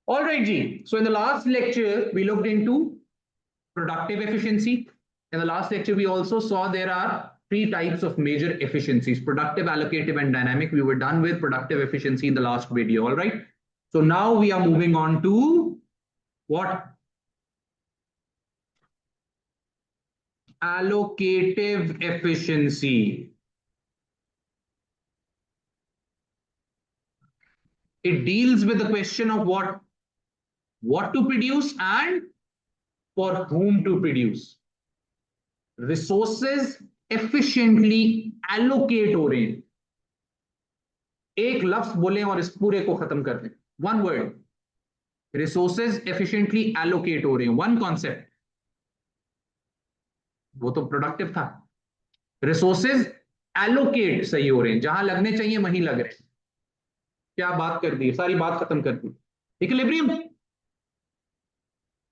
All right, G. So in the last lecture, we looked into productive efficiency. In the last lecture, we also saw there are three types of major efficiencies: productive, allocative, and dynamic. We were done with productive efficiency in the last video. All right. So now we are moving on to what? Allocative efficiency. It deals with the question of what to produce and for whom to produce. Resources efficiently allocate हो रहे हैं. एक लफ्ज बोले और इस पूरे को खत्म कर दें. One word. Resources efficiently allocate हो रहे हैं. One concept. वो तो प्रोडक्टिव था. रिसोर्सेज एलोकेट सही हो रहे हैं. जहां लगने चाहिए वहीं लग रहे हैं. क्या बात कर दी. सारी बात खत्म कर दी. इक्विलिब्रियम.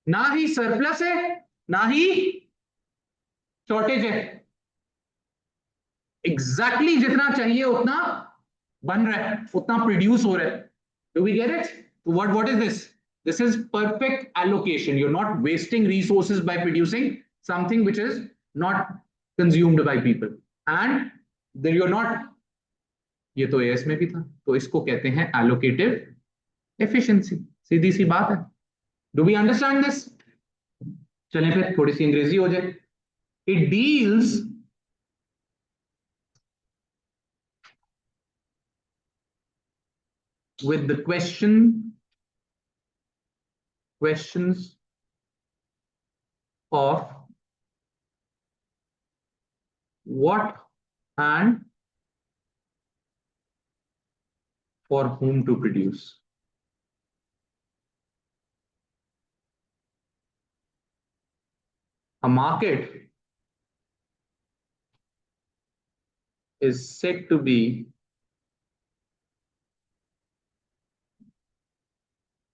ना ही सरप्लस है ना ही शॉर्टेज है. एग्जैक्टली जितना चाहिए उतना बन रहा है, उतना प्रोड्यूस हो रहा है. Do we get it? What is this? This is perfect allocation. You're not wasting resources by producing something which is not consumed by people, and then you're not. ये तो एएस में भी था, तो इसको कहते हैं allocative efficiency. सीधी सी बात है. Do we understand this? चलें फिर थोड़ी सी अंग्रेजी हो जाए. It deals with the questions of what and for whom to produce. A market is said to be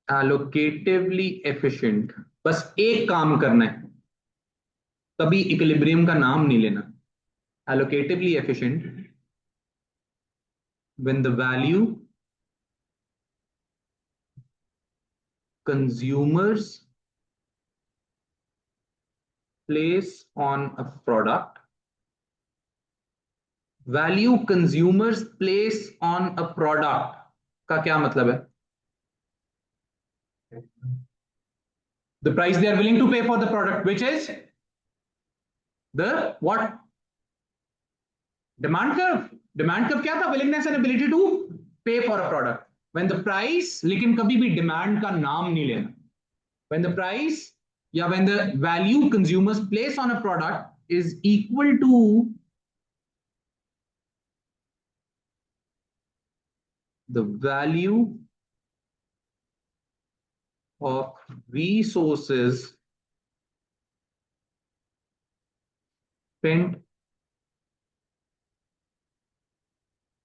allocatively efficient. बस एक काम करना है, कभी इक्विलिब्रियम का नाम नहीं लेना. Allocatively efficient when the value consumers place on a product. Value consumers place on a product का क्या मतलब है? The price they are willing to pay for the product, which is the what? Demand curve. Demand curve क्या था? Willingness and ability to pay for a product. When the price, लेकिन कभी भी demand का नाम नहीं लेना. When the price या when the value consumers place on a product is equal to the value of resources spent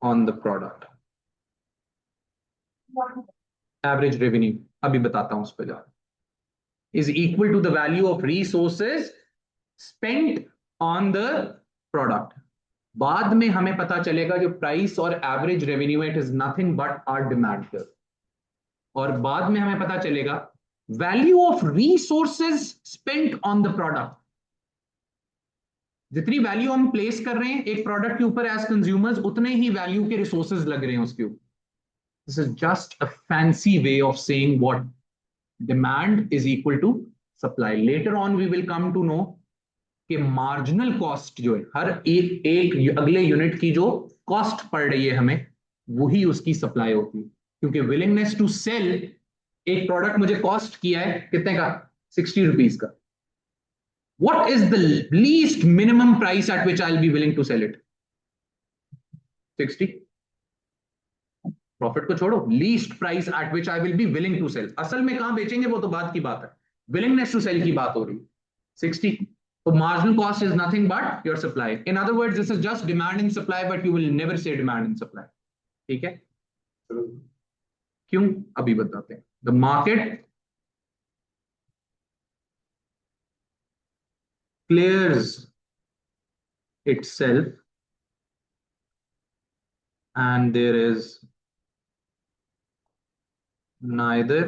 on the product. Average revenue, अभी बताता हूं उस पर जा. Is equal to the value of resources spent on the product. बाद में हमें पता चलेगा जो प्राइस और average revenue it is nothing but our demand curve. और बाद में हमें पता चलेगा value of resources spent on the product. जितनी वैल्यू हम प्लेस कर रहे हैं एक प्रोडक्ट के ऊपर एज कंज्यूमर्स, उतने ही वैल्यू के रिसोर्सेज लग रहे हैं उसके ऊपर. This is just a fancy way of saying what demand is equal to supply. Later on we will come to know कि मार्जिनल कॉस्ट जो है हर एक एक अगले यूनिट की जो कॉस्ट पड़ रही है हमें, वही उसकी सप्लाई होती है. क्योंकि विलिंगनेस टू सेल, एक प्रोडक्ट मुझे कॉस्ट किया है कितने का? 60 रुपीज का. What is the least minimum price at which I'll be willing to sell it? 60. Profit को छोड़ो, least price at which I will be willing to sell. असल में कहां बेचेंगे वो तो बात की बात है. विलिंगनेस टू सेल की बात हो रही. 60. So marginal cost is nothing but your supply. In other words, this is just demand and supply, but you will never say demand and supply. ठीक है? क्यों? अभी बताते हैं. The market clears itself and there is neither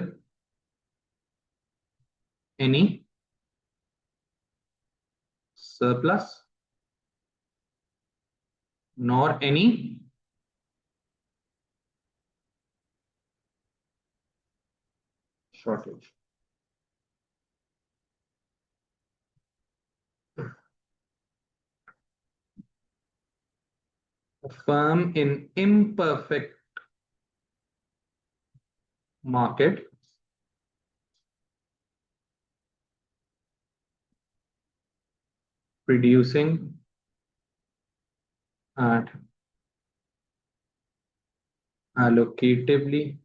any surplus nor any shortage. A firm in imperfect market producing at allocatively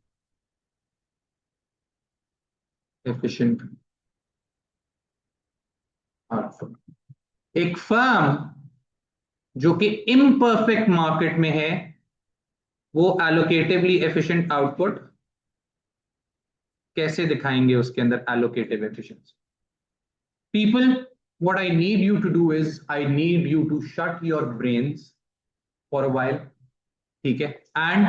efficient output. एक firm जो कि imperfect market में है वो एलोकेटिवली एफिशिएंट आउटपुट कैसे दिखाएंगे उसके अंदर allocative efficiency. People, what I need you to do is I need you to shut your brains for a while, ठीक है, and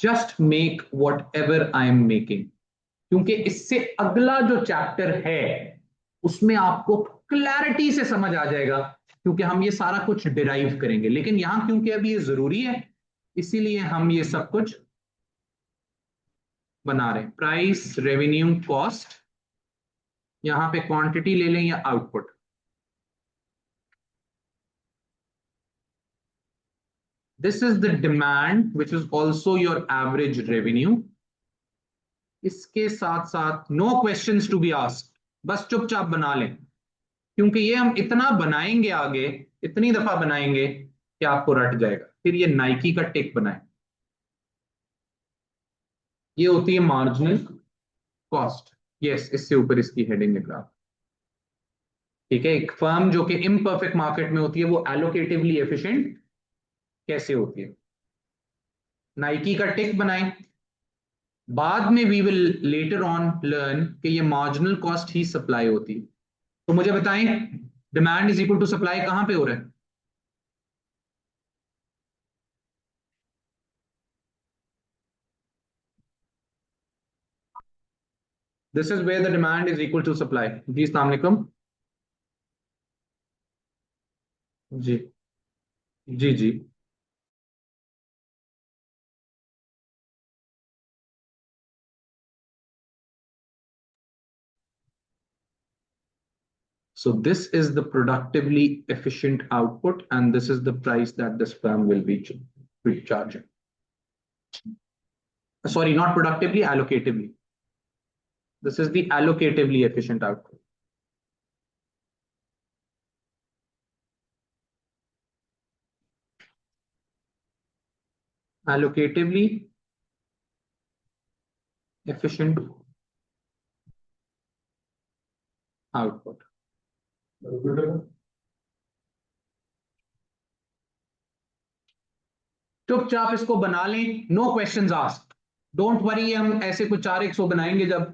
just make whatever I am making, क्योंकि इससे अगला जो चैप्टर है उसमें आपको क्लैरिटी से समझ आ जाएगा, क्योंकि हम ये सारा कुछ डिराइव करेंगे. लेकिन यहां क्योंकि अभी ये जरूरी है इसीलिए हम ये सब कुछ बना रहे हैं. प्राइस, रेवेन्यू, कॉस्ट, यहां पे क्वांटिटी ले लें या output. This is the demand, which is also your average revenue. इसके साथ साथ no questions to be asked, बस चुपचाप बना लें, क्योंकि ये हम इतना बनाएंगे आगे, इतनी दफा बनाएंगे कि आपको रट जाएगा. फिर ये नाइकी का टिक बनाए, ये होती है मार्जिनल कॉस्ट. यस, इससे ऊपर इसकी हेडिंग निकला. ठीक है, एक फर्म जो कि इम्परफेक्ट मार्केट में होती है वो एलोकेटिवली एफिशिएंट कैसे होती है. नाइकी का टिक बनाएं. बाद में we will later on learn कि ये मार्जिनल कॉस्ट ही सप्लाई होती है. तो मुझे बताएं, demand is equal to supply कहां पे हो रहा है? This is where the demand is equal to supply. जी अस्सलाम वालेकुम. जी जी जी. So this is the productively efficient output, and this is the price that this firm will be charging. Sorry, not productively, allocatively. This is the allocatively efficient output. Allocatively efficient output. चुपचाप इसको बना लें, no questions ask. Don't worry, हम ऐसे कुछ 4 100 बनाएंगे जब,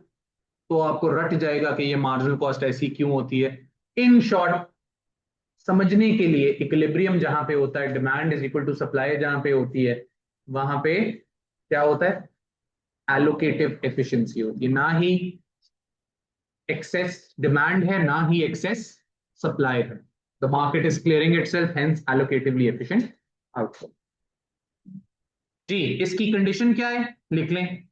तो आपको रट जाएगा कि ये मार्जिनल कॉस्ट ऐसी क्यों होती है. इन शॉर्ट, समझने के लिए इक्विलिब्रियम जहां पे होता है, demand is equal to supply जहां पे होती है, वहां पे क्या होता है? एलोकेटिव एफिशिएंसी होती है. ना ही एक्सेस डिमांड है, ना ही एक्सेस सप्लाई है. The market is clearing itself, hence allocatively efficient output. जी, इसकी कंडीशन क्या है लिख लें.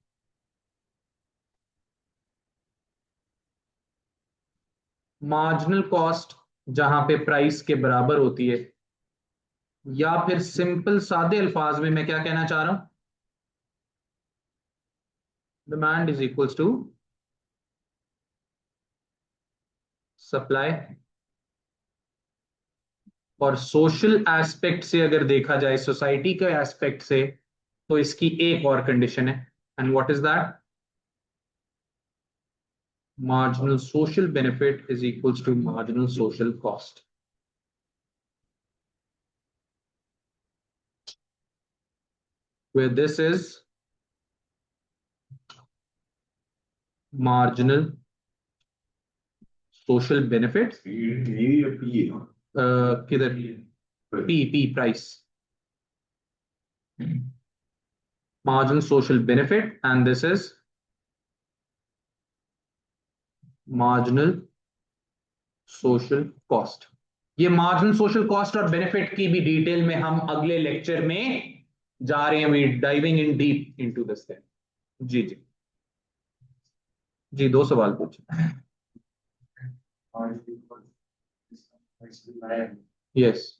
मार्जिनल कॉस्ट जहां पे प्राइस के बराबर होती है, या फिर सिंपल सादे अल्फाज में मैं क्या कहना चाह रहा हूं, demand is equals to supply. और सोशल एस्पेक्ट से अगर देखा जाए, सोसाइटी के एस्पेक्ट से, तो इसकी एक और कंडीशन है. And what is that? marginal social benefit is equals to marginal social cost. Where this is marginal social benefit. किधर? P price. Marginal social benefit, and this is marginal social cost. ये marginal social cost और benefit की भी detail में हम अगले lecture में जा रहे हैं, we diving in deep into this thing. जी जी जी, दो सवाल पूछे। यस,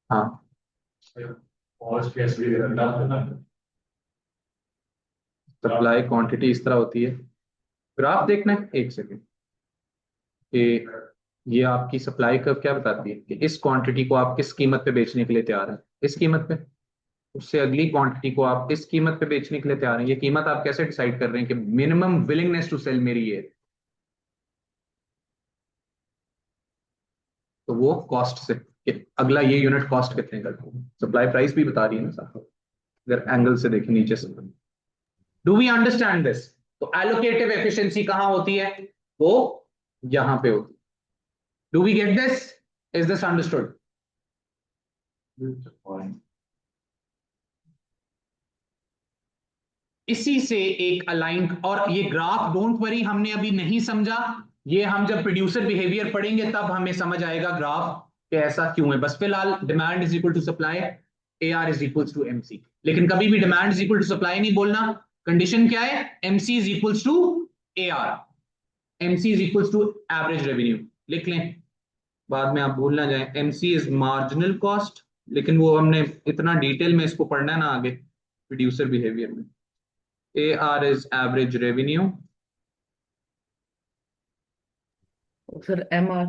हाँ, सप्लाई क्वांटिटी इस तरह होती है। ग्राफ देखना है, एक सेकेंड, कि ये आपकी सप्लाई कर्व क्या बताती है कि इस क्वांटिटी को आप किस कीमत पे बेचने के लिए तैयार हैं, इस कीमत पे। उससे अगली क्वांटिटी को आप इस कीमत पे बेचने के लिए तैयार हैं। ये कीमत आप कैसे डिसाइड कर रहे हैं कि मिनिमम विलिंगनेस टू सेल मेरी ये है? तो वो कॉस्ट से कि अगला ये यूनिट कॉस्ट कितने का, सप्लाई प्राइस भी बता रही है ना साहब, अगर एंगल से देखें नीचे से। Do we understand this? तो एलोकेटिव एफिशिएंसी कहां होती है? वो यहां पे होती है। Do we get this? Is this understood? इसी से एक अलाइन, और ये ग्राफ डोंट वरी हमने अभी नहीं समझा, ये हम जब प्रोड्यूसर बिहेवियर पढ़ेंगे तब हमें समझ आएगा ग्राफ कि ऐसा क्यों है। बस फिलहाल demand is equal to supply, A R is equal to MC. लेकिन कभी भी demand is equal to supply नहीं बोलना। कंडीशन क्या है? MC is equal to A R, MC is equal to average revenue. लिख लें, बाद में आप भूल ना जाए। एमसी इज मार्जिनल कॉस्ट, लेकिन वो हमने इतना डिटेल में इसको पढ़ना है ना आगे प्रोड्यूसर बिहेवियर में। AR is average revenue. Sir MR।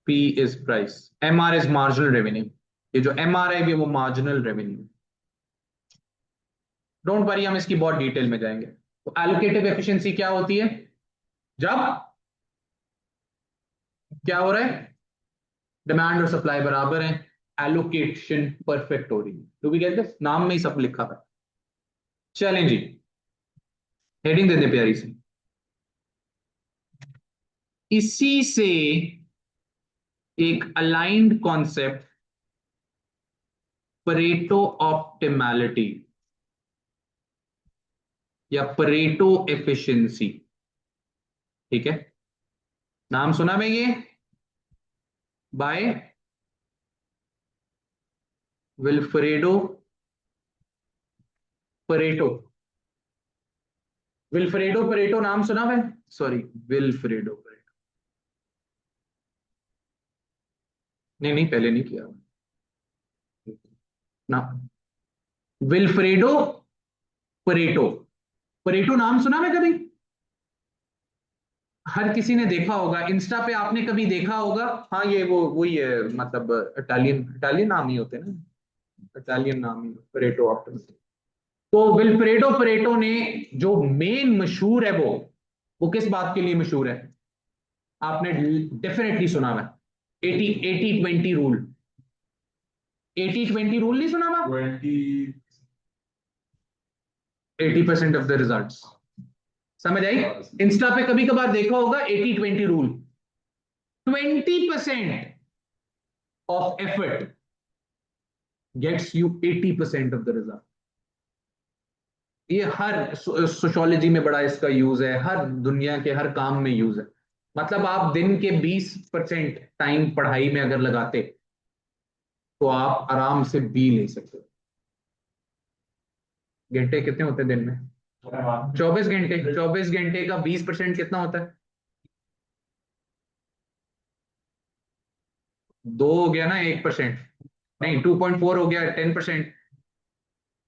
P is price. MR is marginal revenue. ये जो MR है वो marginal revenue। डोंट वरी, हम इसकी बहुत डिटेल में जाएंगे। तो एलोकेटिव एफिशिएंसी क्या होती है? जब क्या हो रहा है, डिमांड और सप्लाई बराबर है, एलोकेशन परफेक्ट हो रही है। Do we get this? नाम में ही सब लिखा है। चलें जी, हेडिंग दे दे प्यारी सी। इसी से एक अलाइंड कॉन्सेप्ट परेटो ऑप्टिमैलिटी या परेटो एफिशिएंसी, ठीक है, नाम सुना मैं ये, by Wilfredo Pareto. Wilfredo Pareto नाम सुना मैं, सॉरी, विल्फ्रेडो परेटो, नहीं नहीं पहले नहीं किया ना। विल्फ्रेडो परेटो, परेटो नाम सुना मैं कभी? हर किसी ने देखा होगा, इंस्टा पे आपने कभी देखा होगा। हाँ, ये वो वही है, मतलब इटालियन इटालियन नाम ही होते हैं ना, इटालियन नाम ही परेटो ऑप्टिमम। तो विल्फ्रेडो परेटो ने जो मेन मशहूर है वो किस बात के लिए मशहूर है? आपने डेफिनेटली सुना है, 80-80-20 रूल। 80-20 रूल नहीं सुना हुआ? 80% ऑफ द रिजल्ट्स, समझ आई? इंस्टा पे कभी कभार देखा होगा 80-20 rule. 20% of effort gets you 80% of the result. ये हर सोशियोलॉजी में बड़ा इसका यूज है, हर दुनिया के हर काम में यूज है। मतलब आप दिन के 20% टाइम पढ़ाई में अगर लगाते तो आप आराम से बी ले सकते हो। घंटे कितने होते हैं दिन में? 24 घंटे। 24 घंटे का 20% कितना होता है? 2 हो गया ना, 1%, नहीं 2.4 हो गया, 10%।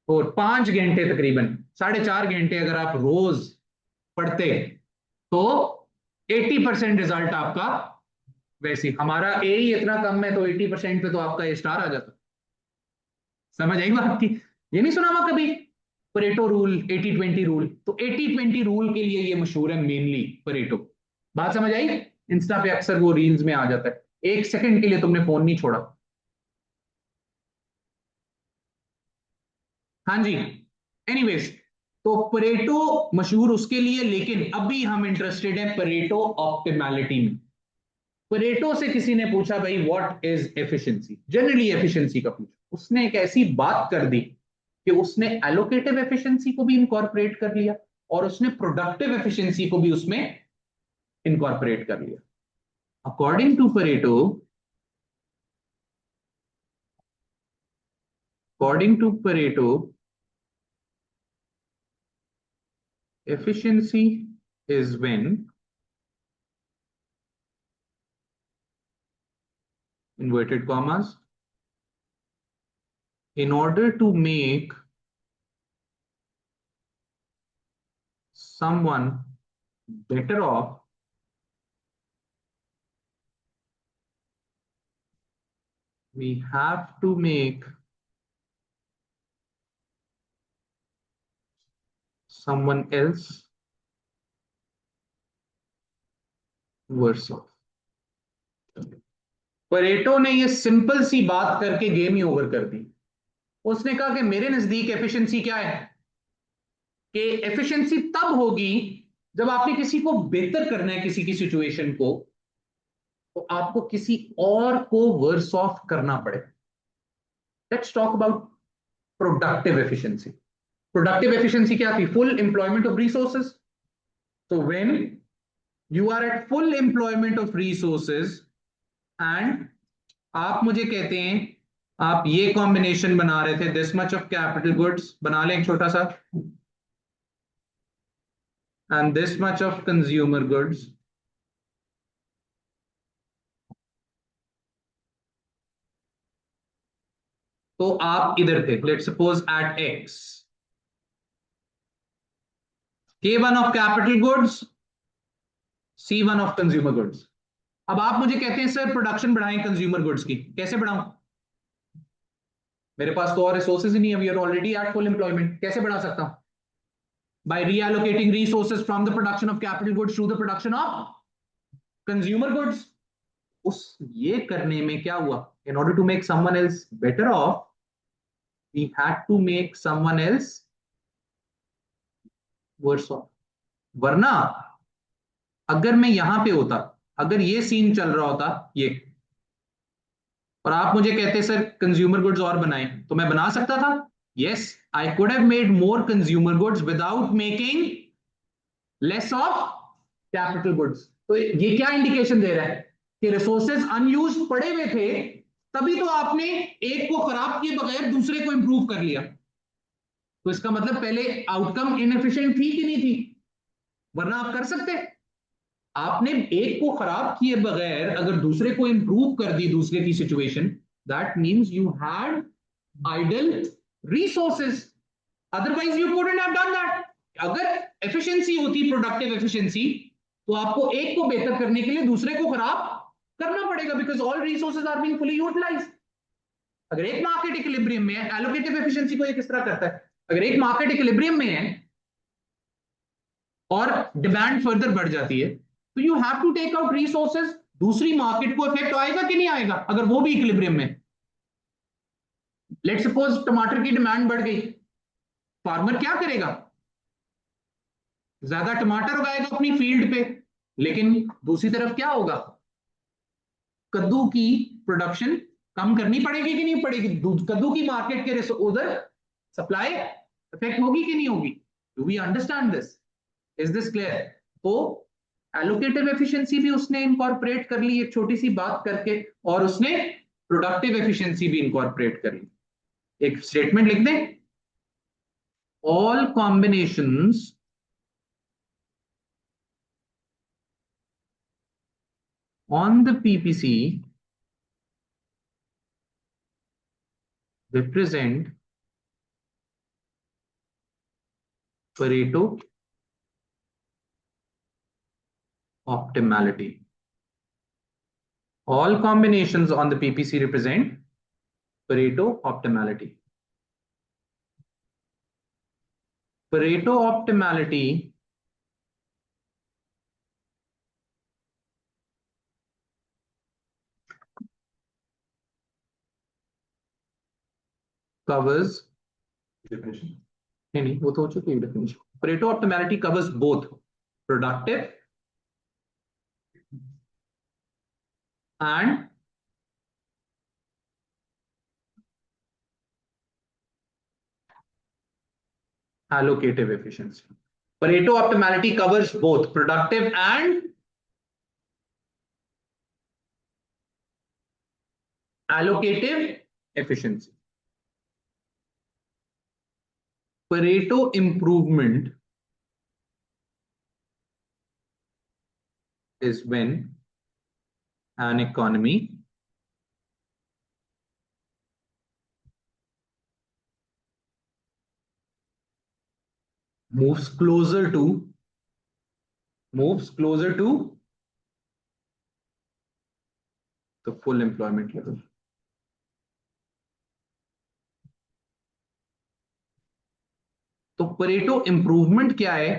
और 5 घंटे तकरीबन 4.5 घंटे अगर आप रोज पढ़ते तो 80% रिजल्ट आपका। वैसे हमारा ए ही इतना कम है, तो 80% पे तो आपका ए स्टार आ जाता। समझ आई बात की? ये नहीं सुना हुआ कभी परेटो रूल, 80-20 रूल? तो 80-20 रूल के लिए ये मशहूर है मेनली परेटो। बात समझ आई? इंस्टा पे अक्सर वो रील्स में आ जाता है। 1 सेकंड के लिए तुमने फोन नहीं छोड़ा। हाँ जी, एनीवेज, तो परेटो मशहूर उसके लिए, लेकिन अभी हम इंटरेस्टेड हैं परेटो ऑप्टिमैलिटी में। परेटो से किसी ने पूछा भाई what is efficiency, generally efficiency का पूछा, उसने एक ऐसी बात कर दी कि उसने एलोकेटिव एफिशिएंसी को भी इनकॉर्पोरेट कर लिया। और उसने प्रोडक्टिव एफिशिएंसी को भी उसमें इनकॉर्पोरेट कर लिया। According to Pareto, efficiency is when, inverted commas, in order to make someone better off, we have to make someone else worse off. Pareto ने ये सिंपल सी बात करके गेम ही ओवर कर दी। उसने कहा कि मेरे नजदीक एफिशिएंसी क्या है, कि एफिशिएंसी तब होगी जब आपने किसी को बेहतर करना है, किसी की सिचुएशन को, तो आपको किसी और को वर्स ऑफ करना पड़े। Let's talk about productive efficiency. Productive efficiency क्या थी? Full employment of resources. तो when you are at full employment of resources and आप मुझे कहते हैं आप ये कॉम्बिनेशन बना रहे थे, this much of capital goods बना लें एक छोटा सा, and this much of consumer goods, तो आप इधर थे, let's suppose at X, K1 of capital goods, C1 of consumer goods. अब आप मुझे कहते हैं सर प्रोडक्शन बढ़ाएं कंज्यूमर गुड्स की, कैसे बढ़ाऊं? मेरे पास तो और रिसोर्सेज ही नहीं है, we are already at full employment, कैसे बढ़ा सकता हूं? By reallocating resources from the production of capital goods to the production of consumer goods. उस ये करने में क्या हुआ? In order to make someone else better off, we had to make someone else worse off. वरना अगर मैं यहां पे होता, अगर ये सीन चल रहा होता ये, और आप मुझे कहते सर कंज्यूमर गुड्स और बनाएं, तो मैं बना सकता था। Yes, I could have made more consumer goods without making less of capital goods. तो ये क्या इंडिकेशन दे रहा है कि रिसोर्सेज अनयूज्ड पड़े हुए थे, तभी तो आपने एक को खराब किए बगैर दूसरे को इंप्रूव कर लिया। तो इसका मतलब पहले आउटकम इनएफिशिएंट थी कि नहीं थी? वरना आप कर सकते, आपने एक को खराब किए बगैर अगर दूसरे को इंप्रूव कर दी, दूसरे की situation, that means you had idle resources, otherwise you couldn't have done that. अगर एफिशिएंसी होती, प्रोडक्टिव एफिशिएंसी, तो आपको एक को बेहतर करने के लिए दूसरे को खराब करना पड़ेगा, because all resources are being fully utilized. अगर एक मार्केट इक्विलिब्रियम में है, एलोकेटिव एफिशिएंसी को ये किस तरह करता है? अगर एक मार्केट इक्विलिब्रियम में है और डिमांड फर्दर बढ़ जाती है, तो you have to take out resources. दूसरी मार्केट को इफेक्ट आएगा कि नहीं आएगा अगर वो भी इक्विलिब्रियम में? लेट्स सपोज टमाटर की डिमांड बढ़ गई, फार्मर क्या करेगा? ज्यादा टमाटर उगाएगा अपनी फील्ड पे, लेकिन दूसरी तरफ क्या होगा? कद्दू की प्रोडक्शन कम करनी पड़ेगी कि नहीं पड़ेगी? कद्दू की मार्केट के उधर सप्लाई इफेक्ट होगी कि नहीं होगी? Do we understand this? Is this clear? तो एलोकेटिव एफिशिएंसी भी उसने इंकॉर्पोरेट कर ली एक छोटी सी बात करके, और उसने प्रोडक्टिव एफिशिएंसी भी इंकॉर्पोरेट कर ली। एक स्टेटमेंट लिख दें, all combinations on the PPC represent Pareto optimality. All combinations on the PPC represent Pareto optimality. Pareto optimality covers definition. नहीं, वो तो हो चुकी है definition. Pareto optimality covers both productive and allocative efficiency. Pareto optimality covers both productive and allocative efficiency. Pareto improvement is when an economy moves closer to the full employment level. तो Pareto improvement क्या है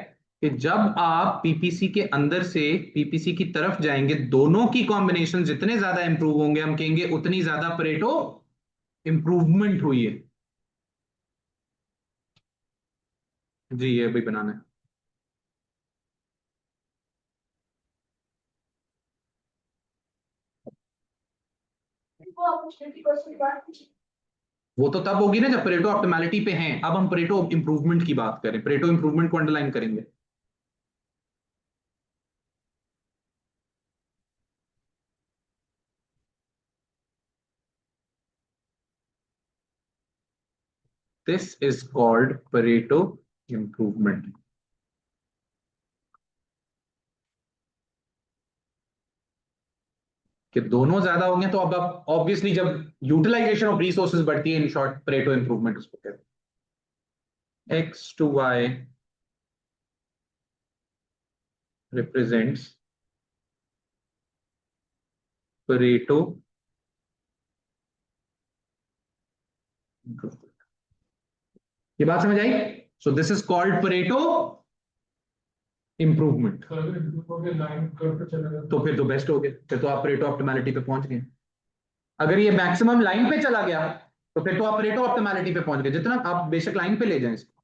कि जब आप PPC के अंदर से PPC की तरफ जाएंगे, दोनों की कॉम्बिनेशन जितने ज्यादा इंप्रूव होंगे, हम कहेंगे उतनी ज्यादा परेटो इंप्रूवमेंट हुई है। जी ये भी बनाना है। वो तो तब होगी ना जब परेटो ऑप्टिमैलिटी पे हैं। अब हम परेटो इंप्रूवमेंट की बात करें, परेटो इंप्रूवमेंट को अंडरलाइन करेंगे। This is called Pareto improvement. कि दोनों ज्यादा होंगे तो अब ऑब्वियसली जब यूटिलाइजेशन ऑफ रिसोर्सेज बढ़ती है, इन शॉर्ट परेटो इंप्रूवमेंट उसको कहते हैं। X to Y represents Pareto improvement। ये बात समझ आई? So this is called Pareto improvement. तो फिर तो बेस्ट हो गया, फिर तो आप परेटो ऑप्टिमैलिटी पे पहुंच गए। अगर ये मैक्सिमम लाइन पे चला गया तो फिर तो आप परेटो ऑप्टिमैलिटी पे पहुंच गए, जितना आप बेशक लाइन पे ले जाएं इसको,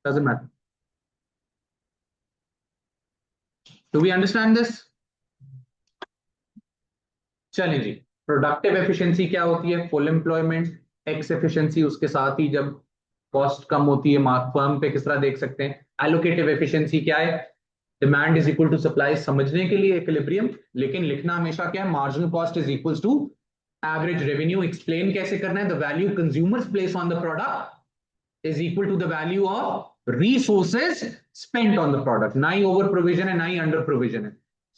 doesn't matter. Do we understand this? चलिए जी, प्रोडक्टिव एफिशिएंसी क्या होती है? Full employment. एक्स एफिशिएंसी उसके साथ ही जब कॉस्ट कम होती है, फर्म पे किस तरह देख सकते हैं। एलोकेटिव एफिशिएंसी क्या है? Demand is equal to supply, समझने के लिए इक्विलिब्रियम, लेकिन लिखना हमेशा क्या है? Marginal cost is equal to average revenue. Explain कैसे करना है? The value consumers place on the product is equal to the value of resources spent on the product. ना ही ओवर प्रोविजन है, ना ही अंडर प्रोविजन है।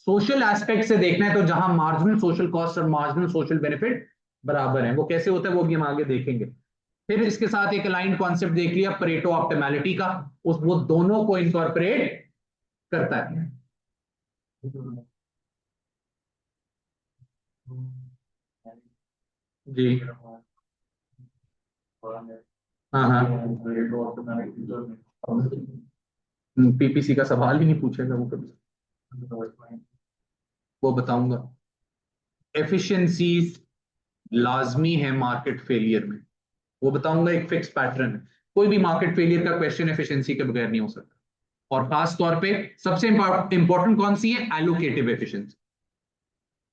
सोशल एस्पेक्ट से देखना है तो जहां मार्जिनल सोशल कॉस्ट और मार्जिनल सोशल बेनिफिट बराबर है, वो कैसे होता है वो भी हम आगे देखेंगे। फिर इसके साथ एक अलाइंड कॉन्सेप्ट देख लिया परेटो ऑप्टिमैलिटी का, उस वो दोनों को इनकॉर्पोरेट करता है। जी हाँ हाँ, पीपीसी का सवाल ही नहीं पूछेगा वो कभी। वो बताऊंगा। एफिशिएंसीज लाजमी है मार्केट फेलियर में, वो बताऊंगा। एक फिक्स पैटर्न है, कोई भी मार्केट फेलियर का क्वेश्चन एफिशिएंसी के बगैर नहीं हो सकता। और खास तौर पे सबसे इंपॉर्टेंट कौन सी है? Allocative efficiency.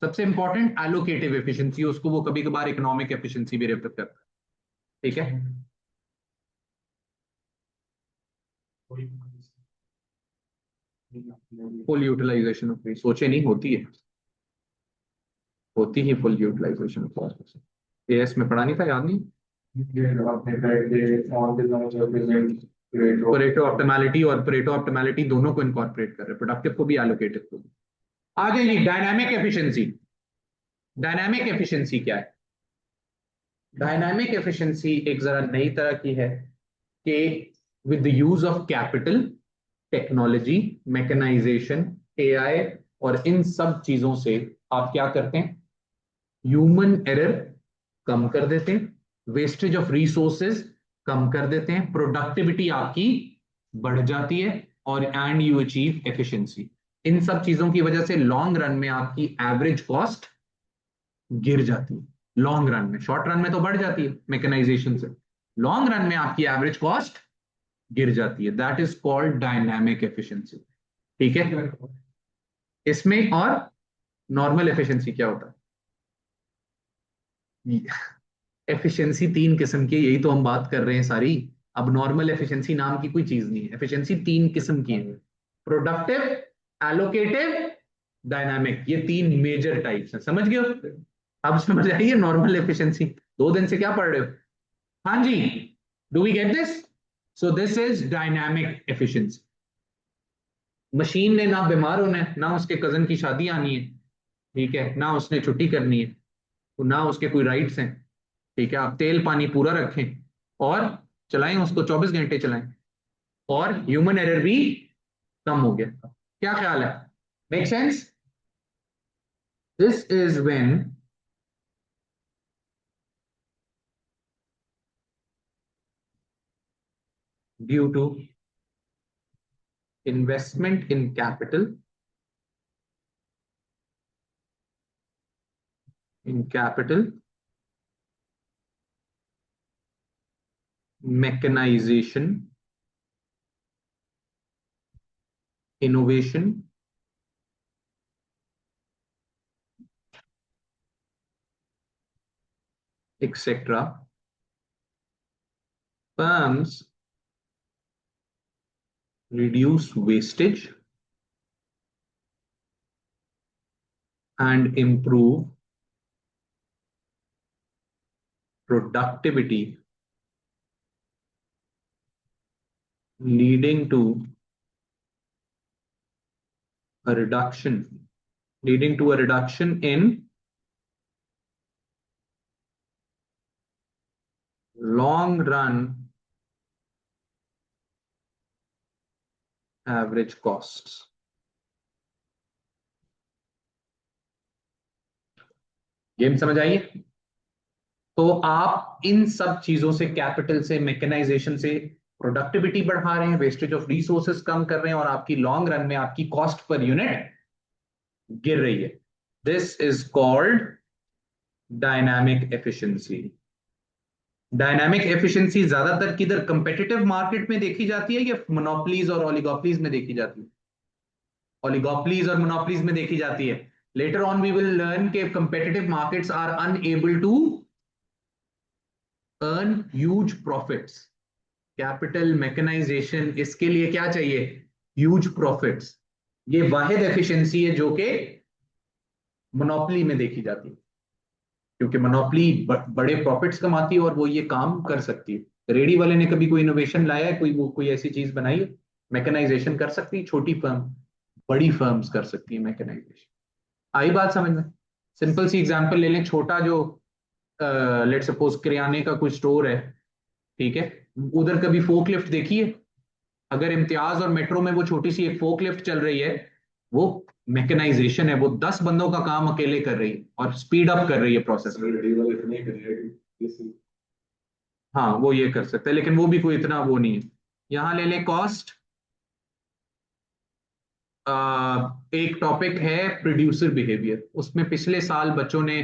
सबसे इंपॉर्टेंट एलोकेटिव एफिशिएंसी, उसको वो कभी कभार इकोनॉमिक एफिशिएंसी भी रेफर करता है। ठीक है, फुल यूटिलाइजेशन ऑफ रिसोर्स सोचे नहीं होती है, होती ही full utilization of resource. AS में पढ़ा नहीं था, याद नहीं? परेटो ऑप्टिमैलिटी और परेटो ऑप्टिमैलिटी दोनों को इनकॉर्पोरेट कर रहे हैं, प्रोडक्टिव को भी एलोकेटिव को भी। आगे जी, डायनामिक एफिशिएंसी। डायनामिक एफिशिएंसी क्या है? डायनामिक एफिशिएंसी एक जरा नई तरह की है कि with the use of capital, technology, mechanization, AI और इन सब चीजों से आप क्या करते हैं? ह्यूमन एरर कम कर देते हैं, वेस्टेज ऑफ रिसोर्सेज कम कर देते हैं, प्रोडक्टिविटी आपकी बढ़ जाती है, और एंड यू अचीव एफिशिएंसी। इन सब चीजों की वजह से लॉन्ग रन में आपकी एवरेज कॉस्ट गिर जाती है। लॉन्ग रन में, शॉर्ट रन में तो बढ़ जाती है मैकेनाइजेशन से, लॉन्ग रन में आपकी एवरेज कॉस्ट गिर जाती है। That is called dynamic efficiency. ठीक है, इसमें और नॉर्मल एफिशिएंसी क्या होता है? एफिशिएंसी तीन किस्म की, यही तो हम बात कर रहे हैं सारी। अब नॉर्मल एफिशिएंसी नाम की कोई चीज नहीं है, एफिशिएंसी तीन किस्म की है, प्रोडक्टिव, एलोकेटिव, डायनामिक, ये तीन मेजर टाइप्स हैं, समझ गए हो? अब समझ आइए नॉर्मल एफिशिएंसी, 2 दिन से क्या पढ़ रहे हो? हाँ जी, do we get this? So this is dynamic efficiency. Machine ने ना बीमार होना है, ना उसके कजन की शादी आनी है, ठीक है, ना उसने छुट्टी करनी है, तो ना उसके कोई राइट्स हैं, ठीक है, आप तेल पानी पूरा रखें और चलाएं उसको, 24 घंटे चलाएं, और ह्यूमन एरर भी कम हो गया। क्या ख्याल है? Make sense? This is when due to investment in capital, mechanization, innovation, etc. Firms reduce wastage and improve productivity, leading to leading to a reduction in long run average costs. Game समझ आइए? तो आप इन सब चीजों से, capital से, mechanisation से productivity बढ़ा रहे हैं, वेस्टेज ऑफ रिसोर्सेज कम कर रहे हैं, और आपकी लॉन्ग रन में आपकी कॉस्ट पर यूनिट गिर रही है। This is called dynamic efficiency. Dynamic efficiency ज्यादातर किधर, कंपेटिटिव मार्केट में देखी जाती है या मोनोपोलीज और ओलिगोपोलीज में देखी जाती है? ओलिगोपोलीज और मोनोपोलीज में देखी जाती है। Later on we will learn के competitive markets are unable to earn huge profits. Capital mechanization, इसके लिए क्या चाहिए? Huge profits. ये वाहिद एफिशिएंसी है जो कि मोनोपोली में देखी जाती है, क्योंकि मोनोपोली बड़े प्रॉफिट्स कमाती है और वो ये काम कर सकती है। रेडी वाले ने कभी कोई इनोवेशन लाया है, कोई ऐसी चीज बनाई है? मैकेनाइजेशन कर सकती है छोटी फर्म, बड़ी फर्म्स कर सकती है मैकेनाइजेशन। आई बात समझ में? सिंपल सी एग्जांपल ले लें, छोटा जो लेट सपोज किराने का कोई स्टोर है, ठीक है, उधर कभी फोकलिफ्ट देखी है? अगर इम्तियाज और मेट्रो में वो छोटी सी एक फोकलिफ्ट चल रही है, वो मैकेनाइजेशन है, वो 10 बंदों का काम अकेले कर रही है और स्पीड अप कर रही है प्रोसेस। हाँ, वो ये कर सकते हैं, लेकिन वो भी कोई इतना वो नहीं है। यहां ले लें कॉस्ट, एक टॉपिक है प्रोड्यूसर बिहेवियर, उसमें पिछले साल बच्चों ने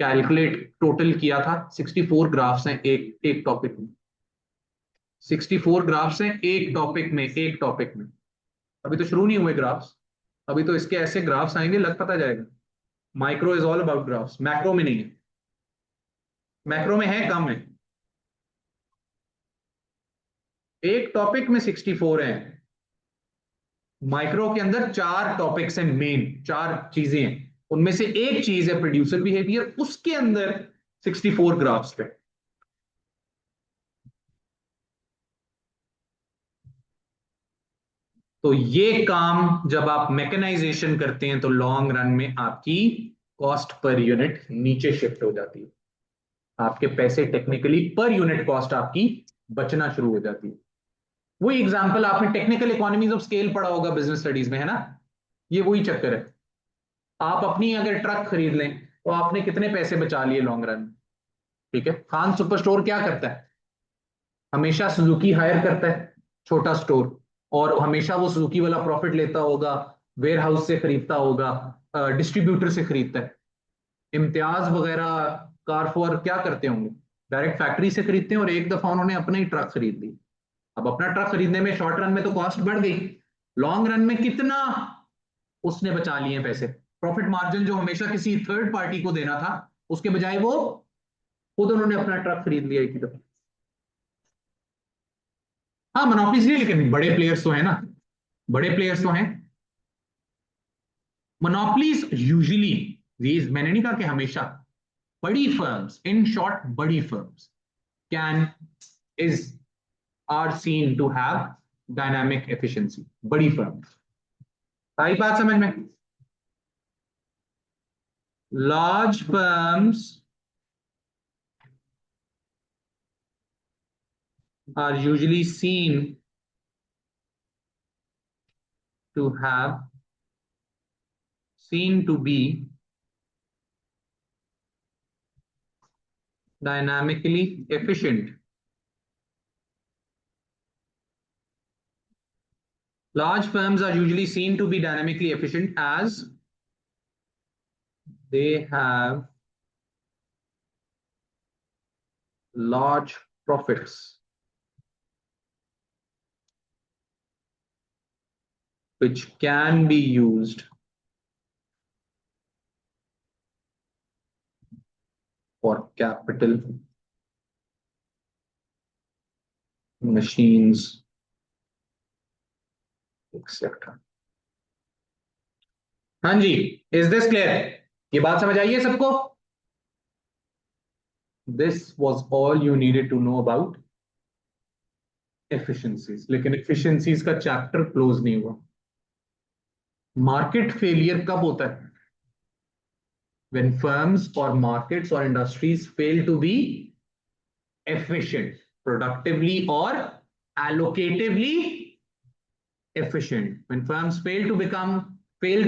कैलकुलेट टोटल किया था, 64 ग्राफ्स हैं एक टॉपिक में, 64 ग्राफ्स हैं एक टॉपिक में। अभी तो शुरू नहीं हुए ग्राफ्स, अभी तो इसके ऐसे ग्राफ्स आएंगे, लग पता जाएगा। Micro is all about graphs, macro में नहीं है, मैक्रो में है, कम है। एक टॉपिक में 64 है, माइक्रो के अंदर 4 टॉपिक्स हैं, मेन 4 चीजें हैं, उनमें से एक चीज है प्रोड्यूसर बिहेवियर, उसके अंदर 64 ग्राफ्स पे। तो ये काम जब आप मैकेनाइजेशन करते हैं तो लॉन्ग रन में आपकी कॉस्ट पर यूनिट नीचे शिफ्ट हो जाती है, आपके पैसे टेक्निकली पर यूनिट कॉस्ट आपकी बचना शुरू हो जाती है। वही एग्जांपल आपने टेक्निकल इकोनॉमीज ऑफ स्केल पढ़ा होगा बिजनेस स्टडीज में, है ना? ये वही चक्कर है। आप अपनी अगर ट्रक खरीद लें तो आपने कितने पैसे बचा लिए लॉन्ग रन में, ठीक है? खान सुपर स्टोर क्या करता है? हमेशा सुजुकी हायर करता है, छोटा स्टोर, और हमेशा वो सुजुकी वाला प्रॉफिट लेता होगा, वेयर हाउस से खरीदता होगा, डिस्ट्रीब्यूटर से खरीदता है। इम्तियाज वगैरह, कारफॉर क्या करते होंगे? डायरेक्ट फैक्ट्री से खरीदते हैं, और एक दफा उन्होंने अपना ही ट्रक खरीद ली। अब अपना ट्रक खरीदने में शॉर्ट रन में तो कॉस्ट बढ़ गई, लॉन्ग रन में कितना उसने बचा लिए पैसे? प्रॉफिट मार्जिन जो हमेशा किसी थर्ड पार्टी को देना था, उसके बजाय वो खुद उन्होंने अपना ट्रक खरीद लिया एक ही दफा। हाँ मोनोपोलीज नहीं, लेकिन बड़े प्लेयर्स तो है ना, बड़े प्लेयर्स तो हैं। मोनोपोलीज यूजुअली, मैंने नहीं कहा कि हमेशा, बड़ी फर्म्स, इन शॉर्ट बड़ी firms can is are seen to have dynamic efficiency, बड़ी फर्म्स। सारी बात समझ में? Large firms are usually seen to have seen to be dynamically efficient. Large firms are usually seen to be dynamically efficient as they have large profits, which can be used for capital, machines, etc. हाँ जी, is this clear? ये बात समझ आई है सबको? This was all you needed to know about efficiencies. लेकिन efficiencies का chapter close नहीं हुआ। मार्केट फेलियर कब होता है? When firms or markets or industries fail to be efficient, productively or allocatively efficient. When firms fail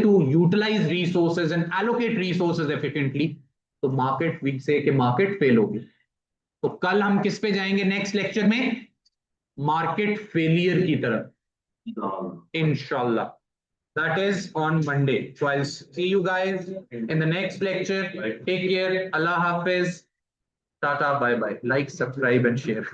to utilize resources and allocate resources efficiently, तो market, we say कि market fail होगी। तो कल हम किस पे जाएंगे नेक्स्ट लेक्चर में? मार्केट फेलियर की तरफ इंशाल्लाह। That is on Monday. So I'll see you guys in the next lecture. Take care. Allah Hafiz. Tata. Bye bye. Like, subscribe, and share.